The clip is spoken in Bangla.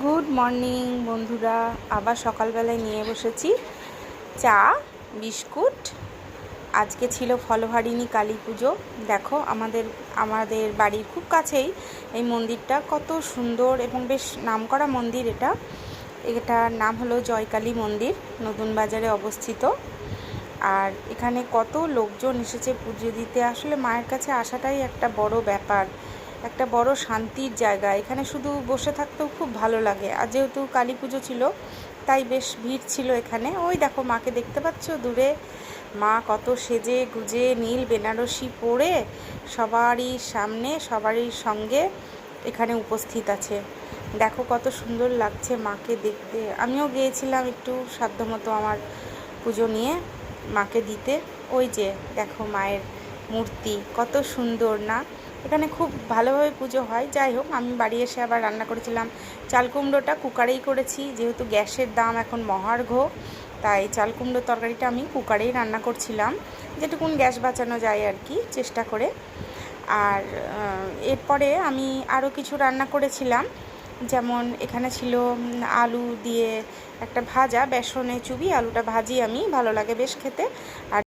গুড মর্নিং বন্ধুরা, আবার সকালবেলায় নিয়ে বসেছি চা বিস্কুট। আজকে ছিল ফলহারিণী কালী পুজো। দেখো আমাদের বাড়ির খুব কাছেই এই মন্দিরটা, কত সুন্দর এবং বেশ নামকরা মন্দির। এটার নাম হলো জয়কালী মন্দির, নতুন বাজারে অবস্থিত। আর এখানে কত লোকজন এসেছে পুজো দিতে। আসলে মায়ের কাছে আসাটাই একটা বড় ব্যাপার, একটা বড় শান্তির জায়গা। এখানে শুধু বসে থাকতেও খুব ভালো লাগে। আর যেহেতু কালী পুজো ছিল তাই বেশ ভিড় ছিল এখানে। ওই দেখো মাকে দেখতে পাচ্ছ দূরে, মা কত সেজে গুজে নীল বেনারসি পরে সবারই সামনে সবারই সঙ্গে এখানে উপস্থিত আছে। দেখো কত সুন্দর লাগছে মাকে দেখতে। আমিও গিয়েছিলাম একটু সাধ্যমতো আমার পুজো নিয়ে মাকে দিতে। ওই যে দেখো মায়ের মূর্তি কত সুন্দর না। এখানে খুব ভালোভাবে পুজো হয়। যাই হোক, আমি বাড়ি এসে আবার রান্না করেছিলাম চাল কুমড়োটা। কুকারেই করেছি, যেহেতু গ্যাসের দাম এখন মহার্ঘ, তাই চাল কুমড়োর তরকারিটা আমি কুকারেই রান্না করছিলাম, যেটুকুন গ্যাস বাঁচানো যায় আর কি, চেষ্টা করে। আর এরপরে আমি আরও কিছু রান্না করেছিলাম, যেমন এখানে ছিল আলু দিয়ে একটা ভাজা, বেসনে চুবি আলুটা ভাজি, আমি ভালো লাগে বেশ খেতে। আর